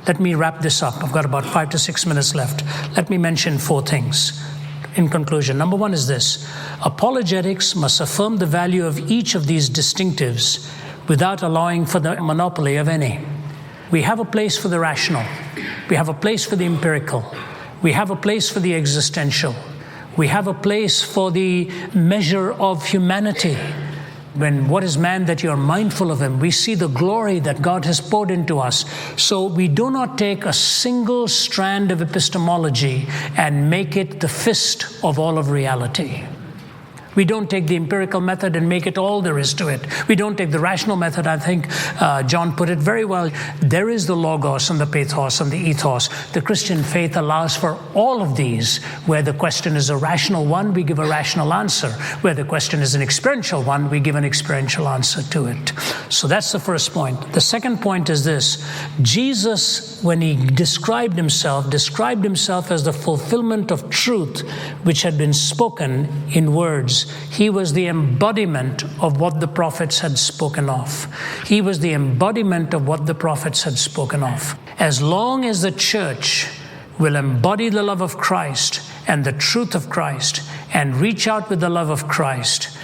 Let me wrap this up. I've got about 5 to 6 minutes left. Let me mention 4 things in conclusion. Number 1 is this: apologetics must affirm the value of each of these distinctives without allowing for the monopoly of any. We have a place for the rational. We have a place for the empirical. We have a place for the existential. We have a place for the measure of humanity. When what is man that you're mindful of him? We see the glory that God has poured into us. So we do not take a single strand of epistemology and make it the fist of all of reality. We don't take the empirical method and make it all there is to it. We don't take the rational method. I think John put it very well. There is the logos and the pathos and the ethos. The Christian faith allows for all of these. Where the question is a rational one, we give a rational answer. Where the question is an experiential one, we give an experiential answer to it. So that's the first point. The second point is this: Jesus, when he described himself as the fulfillment of truth which had been spoken in words. He was the embodiment of what the prophets had spoken of. He was the embodiment of what the prophets had spoken of. As long as the church will embody the love of Christ and the truth of Christ and reach out with the love of Christ,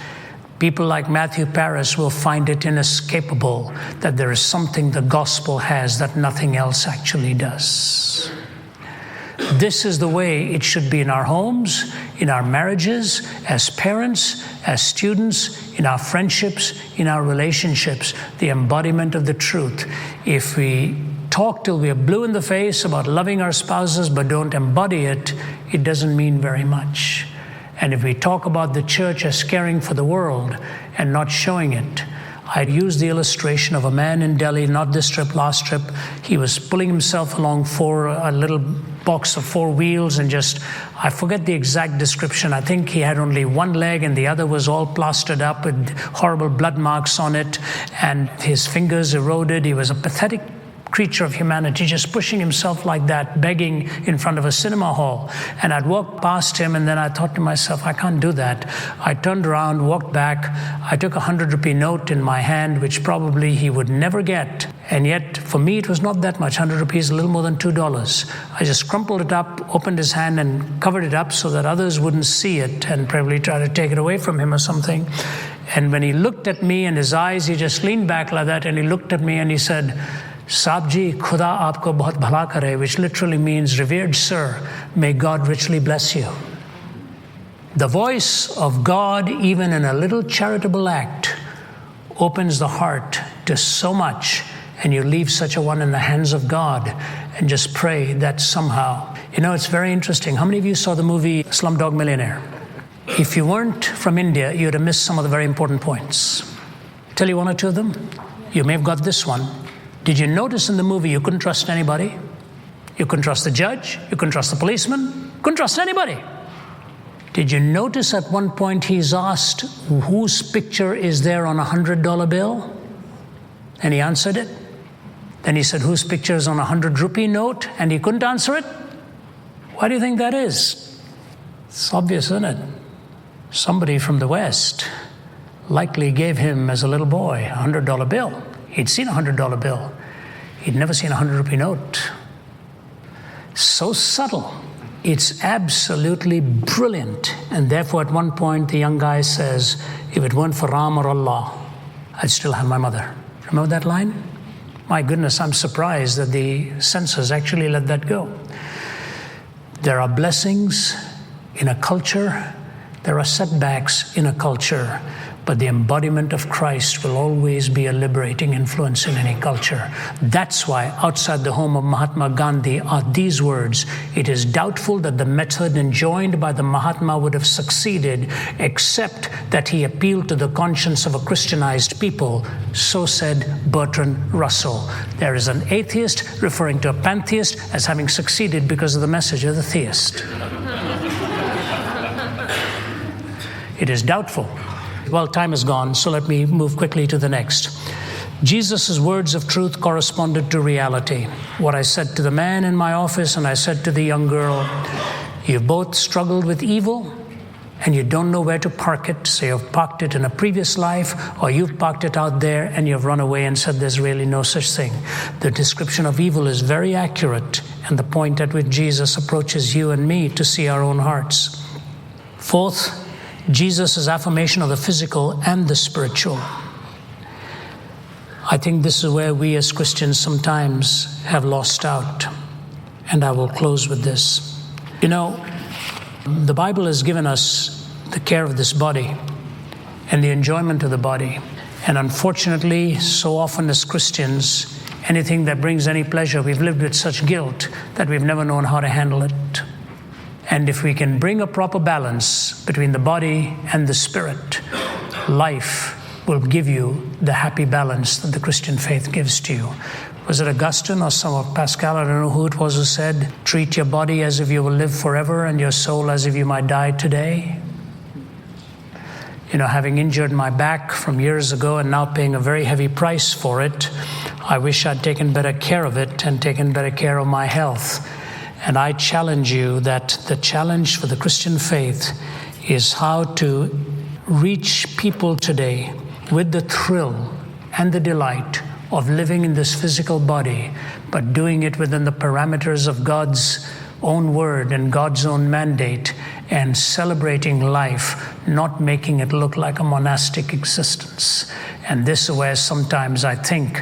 people like Matthew Paris will find it inescapable that there is something the gospel has that nothing else actually does. This is the way it should be in our homes, in our marriages, as parents, as students, in our friendships, in our relationships, the embodiment of the truth. If we talk till we are blue in the face about loving our spouses but don't embody it, it doesn't mean very much. And if we talk about the church as caring for the world and not showing it, I used the illustration of a man in Delhi, not this trip, last trip. He was pulling himself along a little box of 4 wheels and I forget the exact description. I think he had only one leg and the other was all plastered up with horrible blood marks on it, and his fingers eroded. He was a pathetic creature of humanity, just pushing himself like that, begging in front of a cinema hall. And I'd walked past him, and then I thought to myself, I can't do that. I turned around, walked back. I took a 100 rupee note in my hand, which probably he would never get. And yet, for me, it was not that much. 100 rupees, a little more than $2. I just crumpled it up, opened his hand, and covered it up so that others wouldn't see it and probably try to take it away from him or something. And when he looked at me in his eyes, he just leaned back like that, and he looked at me and he said, Saab ji, Khuda aapko bahut bhala kare, which literally means, revered sir, may God richly bless you. The voice of God, even in a little charitable act, opens the heart to so much, and you leave such a one in the hands of God and just pray that somehow. It's very interesting. How many of you saw the movie Slumdog Millionaire? If you weren't from India, you'd have missed some of the very important points. Tell you one or two of them. You may have got this one. Did you notice in the movie you couldn't trust anybody? You couldn't trust the judge. You couldn't trust the policeman. Couldn't trust anybody. Did you notice at one point he's asked whose picture is there on a $100 bill? And he answered it. Then he said, whose picture is on a 100 rupee note? And he couldn't answer it. Why do you think that is? It's obvious, isn't it? Somebody from the West likely gave him, as a little boy, a $100 bill. He'd seen a $100 bill. He'd never seen a 100 rupee note. So subtle. It's absolutely brilliant. And therefore, at one point, the young guy says, if it weren't for Ram or Allah, I'd still have my mother. Remember that line? My goodness, I'm surprised that the censors actually let that go. There are blessings in a culture. There are setbacks in a culture. But the embodiment of Christ will always be a liberating influence in any culture. That's why outside the home of Mahatma Gandhi are these words: it is doubtful that the method enjoined by the Mahatma would have succeeded, except that he appealed to the conscience of a Christianized people. So said Bertrand Russell. There is an atheist referring to a pantheist as having succeeded because of the message of the theist. It is doubtful. Well, time is gone, so let me move quickly to the next. Jesus' words of truth corresponded to reality. What I said to the man in my office and I said to the young girl, you've both struggled with evil and you don't know where to park it, so you've parked it in a previous life, or you've parked it out there and you've run away and said there's really no such thing. The description of evil is very accurate, and the point at which Jesus approaches you and me to see our own hearts. Fourth, Jesus' affirmation of the physical and the spiritual. I think this is where we as Christians sometimes have lost out, and I will close with this. You know, the Bible has given us the care of this body and the enjoyment of the body. And unfortunately, so often as Christians, anything that brings any pleasure, we've lived with such guilt that we've never known how to handle it. And if we can bring a proper balance between the body and the spirit, life will give you the happy balance that the Christian faith gives to you. Was it Augustine or some of Pascal? I don't know who it was who said, treat your body as if you will live forever and your soul as if you might die today. You know, having injured my back from years ago and now paying a very heavy price for it, I wish I'd taken better care of it and taken better care of my health. And I challenge you that the challenge for the Christian faith is how to reach people today with the thrill and the delight of living in this physical body, but doing it within the parameters of God's own word and God's own mandate, and celebrating life, not making it look like a monastic existence. And this is where sometimes I think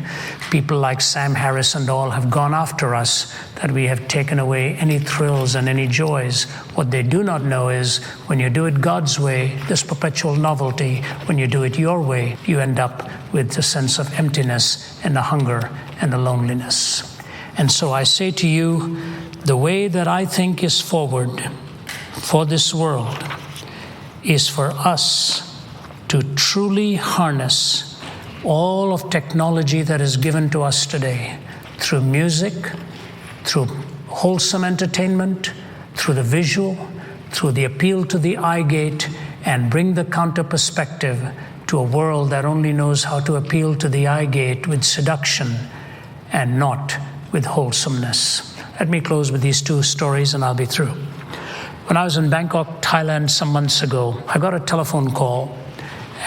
people like Sam Harris and all have gone after us, that we have taken away any thrills and any joys. What they do not know is when you do it God's way, this perpetual novelty. When you do it your way, you end up with a sense of emptiness and a hunger and a loneliness. And so I say to you, the way that I think is forward for this world is for us to truly harness all of technology that is given to us today through music, through wholesome entertainment, through the visual, through the appeal to the eye gate, and bring the counter perspective to a world that only knows how to appeal to the eye gate with seduction and not with wholesomeness. Let me close with these two stories and I'll be through. When I was in Bangkok, Thailand some months ago, I got a telephone call,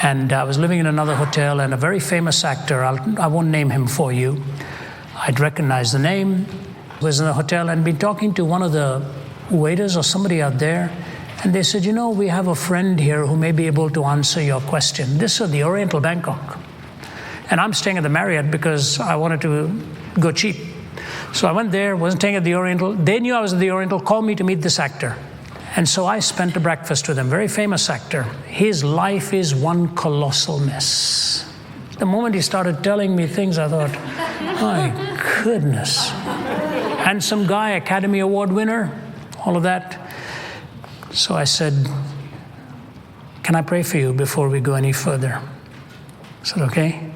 and I was living in another hotel, and a very famous actor, I won't name him for you, I'd recognize the name, was in the hotel and been talking to one of the waiters or somebody out there, and they said, you know, we have a friend here who may be able to answer your question. This is the Oriental Bangkok. And I'm staying at the Marriott because I wanted to go cheap. So I went there, wasn't staying at the Oriental. They knew I was at the Oriental, called me to meet this actor. And so I spent a breakfast with him, very famous actor. His life is one colossal mess. The moment he started telling me things, I thought, my goodness. Handsome guy, Academy Award winner, all of that. So I said, can I pray for you before we go any further? I said, okay.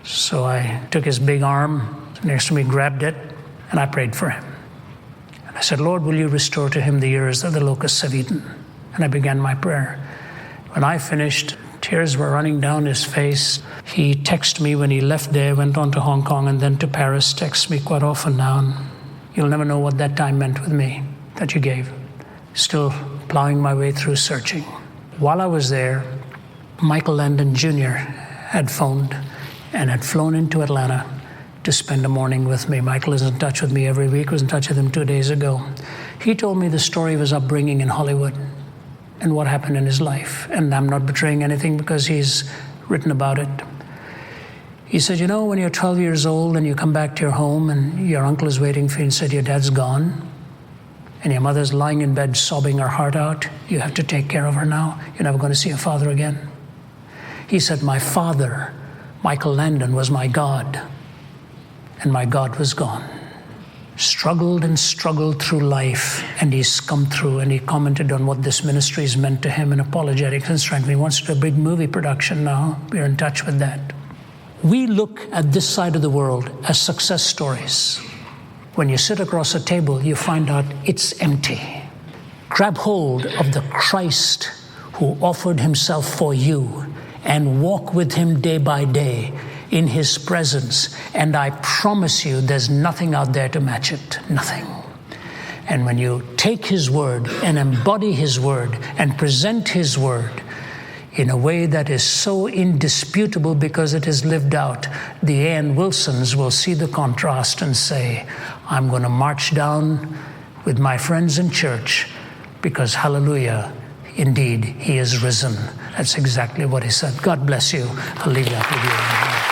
So I took his big arm next to me, grabbed it, and I prayed for him. And I said, Lord, will you restore to him the years that the locusts have eaten? And I began my prayer. When I finished, tears were running down his face. He texted me when he left there, went on to Hong Kong and then to Paris, texts me quite often now. And you'll never know what that time meant with me that you gave. Still plowing my way through searching. While I was there, Michael Landon Jr. had phoned and had flown into Atlanta to spend a morning with me. Michael is in touch with me every week, was in touch with him 2 days ago. He told me the story of his upbringing in Hollywood and what happened in his life. And I'm not betraying anything because he's written about it. He said, you know, when you're 12 years old and you come back to your home and your uncle is waiting for you and said your dad's gone and your mother's lying in bed sobbing her heart out, you have to take care of her now. You're never going to see your father again. He said, my father, Michael Landon, was my God. And my God was gone. Struggled and struggled through life, and he's come through, and he commented on what this ministry has meant to him in Apologetics and Strength. He wants to do a big movie production now. We're in touch with that. We look at this side of the world as success stories. When you sit across a table, you find out it's empty. Grab hold of the Christ who offered himself for you and walk with him day by day in his presence, and I promise you there's nothing out there to match it, nothing. And when you take his word and embody his word and present his word in a way that is so indisputable because it is lived out, the A.N. Wilsons will see the contrast and say, I'm going to march down with my friends in church because, hallelujah, indeed, he is risen. That's exactly what he said. God bless you. I'll leave that with you.